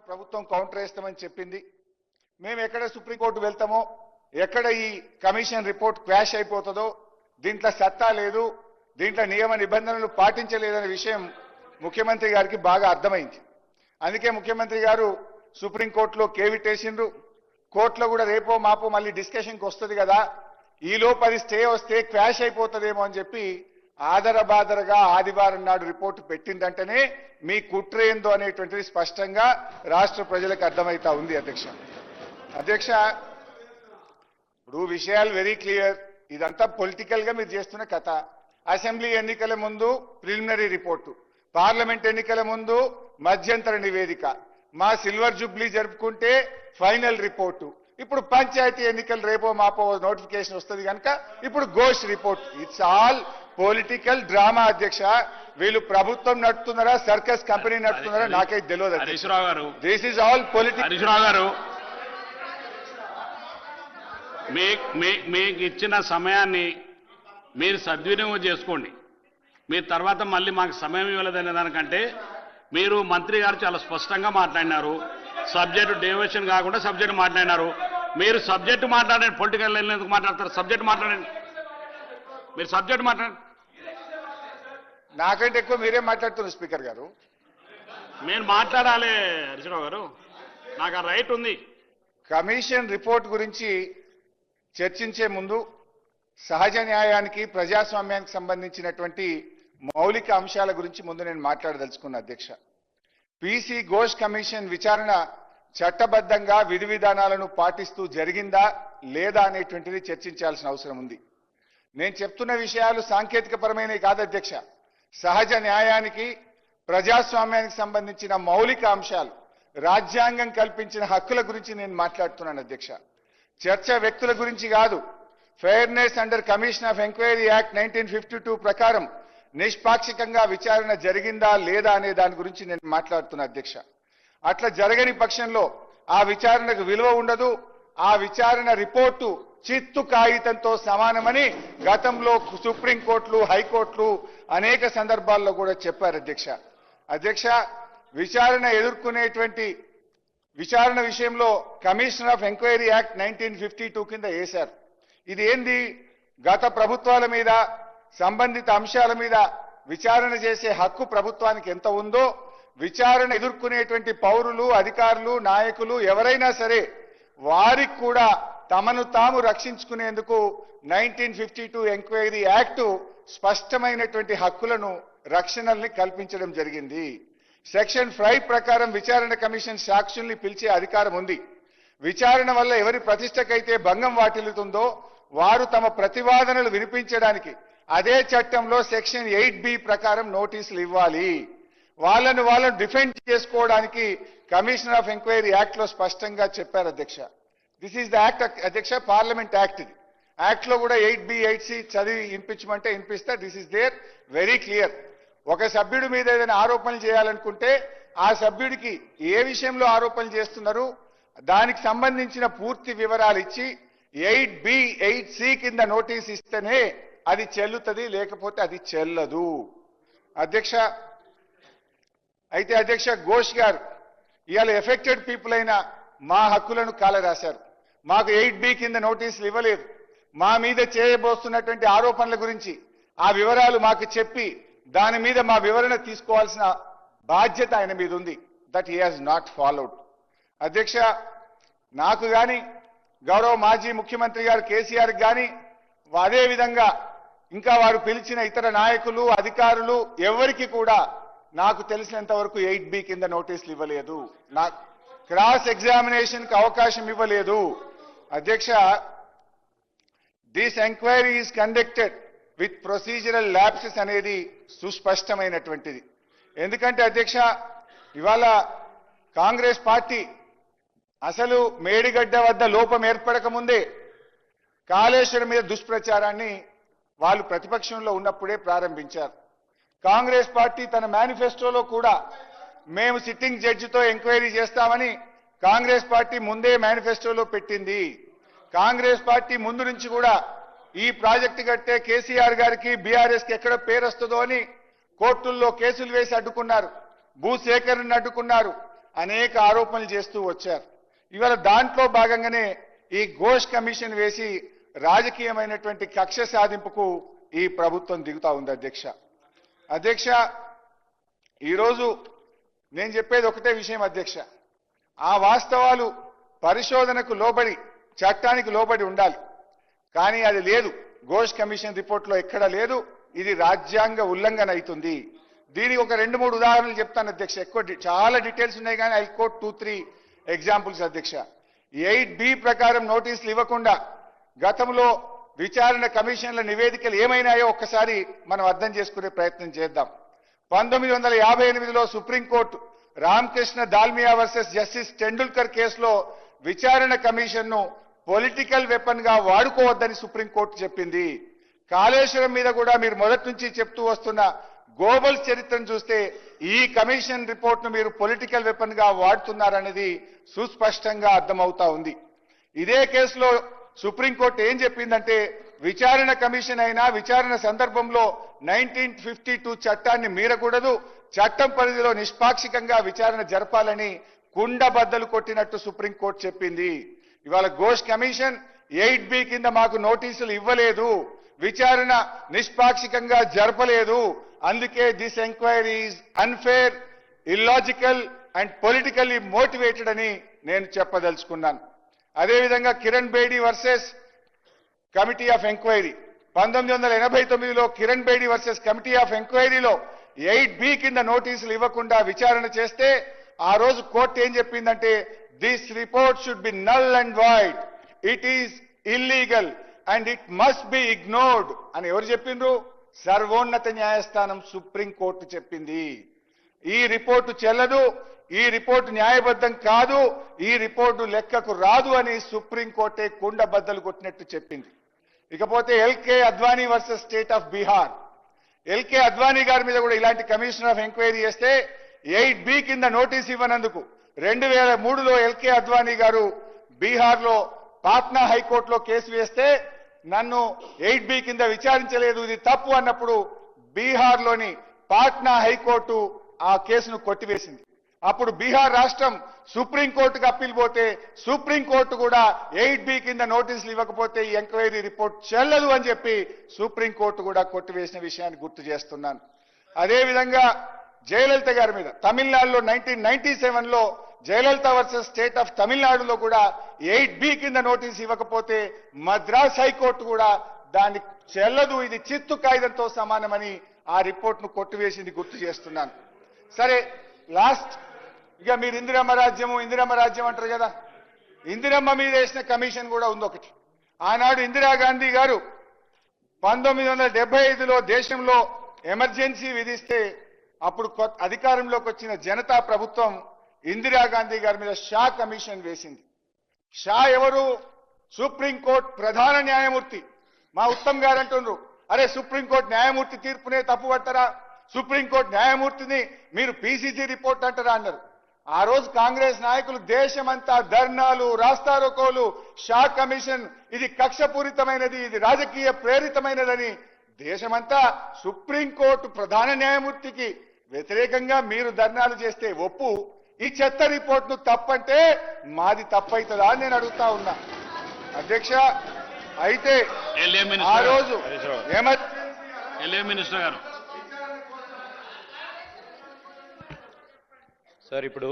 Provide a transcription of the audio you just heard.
ప్రభుత్వం కౌంటర్ వేస్తామని చెప్పింది. మేము ఎక్కడ సుప్రీంకోర్టు వెళ్తామో, ఎక్కడ ఈ కమిషన్ రిపోర్ట్ క్వాష్ అయిపోతుందో, దీంట్లో సత్తా లేదు, దీంట్లో నియమ నిబంధనలు పాటించలేదనే విషయం ముఖ్యమంత్రి గారికి బాగా అర్థమైంది. అందుకే ముఖ్యమంత్రి గారు సుప్రీంకోర్టులో కేవిటేసిండ్రు. కోర్టులో కూడా రేపో మాపో మళ్ళీ డిస్కషన్కి వస్తుంది కదా, ఈలోపు అది స్టే వస్తే క్వాష్ అయిపోతుందేమో అని చెప్పి ఆదరబాదరగా ఆదివారం నాడు రిపోర్టు పెట్టిందంటేనే మీ కుట్ర ఏందో అనేటువంటిది స్పష్టంగా రాష్ట్ర ప్రజలకు అర్థమవుతా ఉంది. అధ్యక్ష ఇప్పుడు విషయాలు వెరీ క్లియర్. ఇదంతా పొలిటికల్ గా మీరు చేస్తున్న కథ. అసెంబ్లీ ఎన్నికల ముందు ప్రిలిమినరీ రిపోర్టు, పార్లమెంట్ ఎన్నికల ముందు మధ్యంతర నివేదిక, మా సిల్వర్ జూబ్లీ జరుపుకుంటే ఫైనల్ రిపోర్టు, ఇప్పుడు పంచాయతీ ఎన్నికలు రేపో మాపో నోటిఫికేషన్ వస్తుంది కనుక ఇప్పుడు Ghosh report. It's all political drama అధ్యక్ష. వీళ్ళు ప్రభుత్వం నడుపుతున్నారా, సర్కస్ కంపెనీ నడుపుతున్నారా నాకైతే తెలియదు. This is all political. మీకు ఇచ్చిన సమయాన్ని మీరు సద్వినియోగం చేసుకోండి. మీరు తర్వాత మళ్ళీ మాకు సమయం ఇవ్వలేదనే దానికంటే మీరు మంత్రి గారు చాలా స్పష్టంగా మాట్లాడినారు. సబ్జెక్టు డైవర్షన్ కాకుండా సబ్జెక్టు మాట్లాడినారు. మీరు సబ్జెక్టు మాట్లాడండి, పొలిటికల్ లైన్ ఎందుకు మాట్లాడతారు? సబ్జెక్టు మాట్లాడండి, మీరు సబ్జెక్టు మాట్లాడండి. నాకంటే ఎక్కువ మీరే మాట్లాడుతున్నారు స్పీకర్ గారు. నేను మాట్లాడాలి హరీశ్రావు గారు, నాకు ఆ రైట్ ఉంది. కమిషన్ రిపోర్ట్ గురించి చర్చించే ముందు సహజ న్యాయానికి, ప్రజాస్వామ్యానికి సంబంధించినటువంటి మౌలిక అంశాల గురించి ముందు నేను మాట్లాడదలుచుకున్నా అధ్యక్ష. పీసీ ఘోష్ కమిషన్ విచారణ చట్టబద్ధంగా విధి విధానాలను పాటిస్తూ జరిగిందా లేదా అనేటువంటిది చర్చించాల్సిన అవసరం ఉంది. నేను చెప్తున్న విషయాలు సాంకేతిక పరమైనవి కాదు అధ్యక్ష. సహజ న్యాయానికి, ప్రజాస్వామ్యానికి సంబంధించిన మౌలిక అంశాలు, రాజ్యాంగం కల్పించిన హక్కుల గురించి నేను మాట్లాడుతున్నాను అధ్యక్ష. చర్చ వ్యక్తుల గురించి కాదు. Fairness under commission of enquiry act 1952 ప్రకారం నిష్పాక్షికంగా విచారణ జరిగిందా లేదా అనే దాని గురించి నేను మాట్లాడుతున్నా అధ్యక్ష. అట్లా జరగని పక్షంలో ఆ విచారణకు విలువ ఉండదు. ఆ విచారణ రిపోర్టు చిత్తు కాగితంతో సమానమని గతంలో సుప్రీంకోర్టులు, హైకోర్టులు అనేక సందర్భాల్లో కూడా చెప్పారు అధ్యక్ష. విచారణ ఎదుర్కొనేటువంటి విచారణ విషయంలో కమిషన్ ఆఫ్ ఎంక్వైరీ యాక్ట్ 1952 కింద వేశారు. ఇది ఏంది? గత ప్రభుత్వాల మీద, సంబంధిత అంశాల మీద విచారణ చేసే హక్కు ప్రభుత్వానికి ఎంత ఉందో, విచారణ ఎదుర్కొనేటువంటి పౌరులు, అధికారులు, నాయకులు ఎవరైనా సరే వారికి కూడా తమను తాము రక్షించుకునేందుకు 1952 ఎంక్వైరీ యాక్ట్ స్పష్టమైనటువంటి హక్కులను, రక్షణల్ని కల్పించడం జరిగింది. సెక్షన్ 5 ప్రకారం విచారణ కమిషన్ సాక్షుల్ని పిలిచే అధికారం ఉంది. విచారణ వల్ల ఎవరి ప్రతిష్టకైతే భంగం వాటిల్లుతుందో వారు తమ ప్రతివాదనలు వినిపించడానికి అదే చట్టంలో సెక్షన్ 8B ప్రకారం నోటీసులు ఇవ్వాలి. వాళ్ళను డిఫెండ్ చేసుకోవడానికి కమిషన్ ఆఫ్ ఎంక్వైరీ యాక్ట్ లో స్పష్టంగా చెప్పారు అధ్యక్ష. దిస్ ఈజ్ ద యాక్ట్ అధ్యక్ష, పార్లమెంట్ యాక్ట్. ఇది యాక్ట్ లో కూడా 8B 8C చదివి వినిపించమంటే వినిపిస్తా. This is there very clear. ఒక సభ్యుడి మీద ఏదైనా ఆరోపణలు చేయాలనుకుంటే ఆ సభ్యుడికి ఏ విషయంలో ఆరోపణలు చేస్తున్నారు దానికి సంబంధించిన పూర్తి వివరాలు ఇచ్చి 8B 8C కింద నోటీస్ ఇస్తేనే అది చెల్లుతుంది, లేకపోతే అది చెల్లదు అధ్యక్ష. అయితే అధ్యక్ష, ఘోష్ గారు ఇవాళ ఎఫెక్టెడ్ పీపుల్ అయిన మా హక్కులను కాలరాశారు. మాకు 8B కింద నోటీసులు ఇవ్వలేదు. మా మీద చేయబోతున్నటువంటి ఆరోపణల గురించి ఆ వివరాలు మాకు చెప్పి దాని మీద మా వివరణ తీసుకోవాల్సిన బాధ్యత ఆయన మీద ఉంది. That he has not followed అధ్యక్ష. నాకు కానీ, గౌరవ మాజీ ముఖ్యమంత్రి గారు కేసీఆర్ కానీ, అదే విధంగా ఇంకా వారు పిలిచిన ఇతర నాయకులు, అధికారులు ఎవరికి కూడా నాకు తెలిసినంత వరకు 8B కింద నోటీసులు ఇవ్వలేదు. నాకు క్రాస్ ఎగ్జామినేషన్ కి అవకాశం ఇవ్వలేదు అధ్యక్ష. This enquiry is conducted with procedural lapses అనేది సుస్పష్టమైనటువంటిది. ఎందుకంటే అధ్యక్ష, ఇవాళ కాంగ్రెస్ పార్టీ అసలు మేడిగడ్డ వద్ద లోపం ఏర్పడక ముందే కాళేశ్వరం మీద దుష్ప్రచారాన్ని వాళ్ళు ప్రతిపక్షంలో ఉన్నప్పుడే ప్రారంభించారు. కాంగ్రెస్ పార్టీ తన మేనిఫెస్టోలో కూడా మేము సిట్టింగ్ జడ్జితో ఎంక్వైరీ చేస్తామని కాంగ్రెస్ పార్టీ ముందే మేనిఫెస్టోలో పెట్టింది. కాంగ్రెస్ పార్టీ ముందు నుంచి కూడా ఈ ప్రాజెక్టు కట్టే కేసీఆర్ గారికి, బీఆర్ఎస్ కి ఎక్కడ పేరు వస్తుందో అని కోర్టుల్లో కేసులు వేసి అడ్డుకున్నారు, భూసేకరణను అడ్డుకున్నారు, అనేక ఆరోపణలు చేస్తూ వచ్చారు. ఇవాళ దాంట్లో భాగంగానే ఈ ఘోష్ కమిషన్ వేసి రాజకీయమైనటువంటి కక్ష సాధింపుకు ఈ ప్రభుత్వం దిగుతా ఉంది అధ్యక్ష. ఈరోజు నేను చెప్పేది ఒకటే విషయం అధ్యక్ష. ఆ వాస్తవాలు పరిశోధనకు లోబడి చట్టానికి లోబడి ఉండాలి. కానీ అది లేదు. ఘోష్ కమిషన్ రిపోర్ట్లో ఎక్కడా లేదు. ఇది రాజ్యాంగ ఉల్లంఘన అవుతుంది. దీనికి ఒక 2-3 ఉదాహరణలు చెప్తాను అధ్యక్ష. చాలా డీటెయిల్స్ ఉన్నాయి కానీ ఐ కోట్ 2-3 ఎగ్జాంపుల్స్ అధ్యక్ష. 8B ప్రకారం నోటీసులు ఇవ్వకుండా గతంలో విచారణ కమిషన్ల నివేదికలు ఏమైనాయో ఒక్కసారి మనం అర్థం చేసుకునే ప్రయత్నం చేద్దాం. 1958లో supreme court Ramakrishna Dalmia versus justice Tendulkar కేసులో విచారణ కమిషన్ను పొలిటికల్ వెపన్ గా వాడుకోవద్దని సుప్రీంకోర్టు చెప్పింది. కాళేశ్వరం మీద కూడా మీరు మొదటి నుంచి చెప్తూ వస్తున్న గ్లోబల్ చరిత్రను చూస్తే ఈ కమిషన్ రిపోర్ట్ను మీరు పొలిటికల్ వెపన్ గా వాడుతున్నారనేది సుస్పష్టంగా అర్థమవుతా ఉంది. ఇదే కేసులో సుప్రీంకోర్టు ఏం చెప్పిందంటే విచారణ కమిషన్ అయినా విచారణ సందర్భంలో 1952 చట్టాన్ని మీరకూడదు, చట్టం పరిధిలో నిష్పాక్షికంగా విచారణ జరపాలని కుండబద్దలు కొట్టినట్టు సుప్రీంకోర్టు చెప్పింది. ఇవాళ ఘోష్ కమిషన్ 8B కింద మాకు నోటీసులు ఇవ్వలేదు, విచారణ నిష్పాక్షికంగా జరపలేదు, అందుకే this enquiry is unfair, illogical and politically motivated అని నేను చెప్పదలుచుకున్నాను. అదేవిధంగా Kiran Bedi versus committee of enquiry 1989లో Kiran Bedi versus committee of ఎంక్వైరీలో 8B కింద నోటీసులు ఇవ్వకుండా విచారణ చేస్తే ఆ రోజు కోర్టు ఏం చెప్పిందంటే this report should be null and void, it is illegal and it must be ignored అని ఎవరు చెప్పిండ్రు? సర్వోన్నత న్యాయస్థానం సుప్రీంకోర్టు చెప్పింది. ఈ రిపోర్టు చెల్లదు, ఈ రిపోర్టు న్యాయబద్ధం కాదు, ఈ రిపోర్టు లెక్కకు రాదు అని సుప్రీంకోర్టే కుండబద్దలు కొట్టినట్టు చెప్పింది. ఇకపోతే LK Advani versus state of Bihar, LK Advani గారి మీద కూడా ఇలాంటి కమిషన్ ఆఫ్ ఎంక్వైరీ చేస్తే 8B కింద నోటీస్ ఇవ్వనందుకు 2003లో ఎల్కే అద్వానీ గారు బీహార్లో పాట్నా హైకోర్టులో కేసు వేస్తే నన్ను 8B కింద విచారించలేదు, ఇది తప్పు అన్నప్పుడు బీహార్లోని పాట్నా హైకోర్టు ఆ కేసును కొట్టివేసింది. అప్పుడు బీహార్ రాష్ట్రం సుప్రీంకోర్టుకు అప్పీల్ పోతే సుప్రీంకోర్టు కూడా 8B కింద నోటీసులు ఇవ్వకపోతే ఈ ఎంక్వైరీ రిపోర్ట్ చెల్లదు అని చెప్పి సుప్రీంకోర్టు కూడా కొట్టివేసిన విషయాన్ని గుర్తు చేస్తున్నాను. అదేవిధంగా జయలలిత గారి మీద తమిళనాడులో 1997లో జయలలిత వర్సెస్ స్టేట్ ఆఫ్ తమిళనాడులో కూడా 8B కింద నోటీస్ ఇవ్వకపోతే మద్రాస్ హైకోర్టు కూడా దాన్ని చెల్లదు, ఇది చిత్తు కాగితంతో సమానమని ఆ రిపోర్ట్ను కొట్టివేసింది గుర్తు చేస్తున్నాను. సరే, లాస్ట్ ఇక మీరు ఇందిరమ్మ రాజ్యం అంటారు కదా, ఇందిరమ్మ మీద వేసిన కమిషన్ కూడా ఉంది ఒకటి. ఆనాడు ఇందిరాగాంధీ గారు 1975లో దేశంలో ఎమర్జెన్సీ విధిస్తే అప్పుడు అధికారంలోకి వచ్చిన జనతా ప్రభుత్వం ఇందిరాగాంధీ గారి మీద షా కమిషన్ వేసింది. షా ఎవరు? సుప్రీంకోర్టు ప్రధాన న్యాయమూర్తి. మా ఉత్తమ్ గారు అంటున్నారు, అరే సుప్రీంకోర్టు న్యాయమూర్తి తీర్పునే తప్పు పట్టరా, సుప్రీంకోర్టు న్యాయమూర్తిని మీరు PCC రిపోర్ట్ అంటారా అన్నారు. ఆ రోజు కాంగ్రెస్ నాయకులు దేశమంతా ధర్నాలు, రాస్తారోకోలు, షా కమిషన్ ఇది కక్షపూరితమైనది, ఇది రాజకీయ ప్రేరితమైనదని దేశమంతా సుప్రీంకోర్టు ప్రధాన న్యాయమూర్తికి వ్యతిరేకంగా మీరు ధర్నాలు చేస్తే ఒప్పు, ఈ చెత్త రిపోర్ట్ను తప్పంటే మాది తప్పైతుందా అని నేను అడుగుతా ఉన్నా అధ్యక్ష. అయితే ఆ రోజు మినిస్టర్ గారు సార్ ఇప్పుడు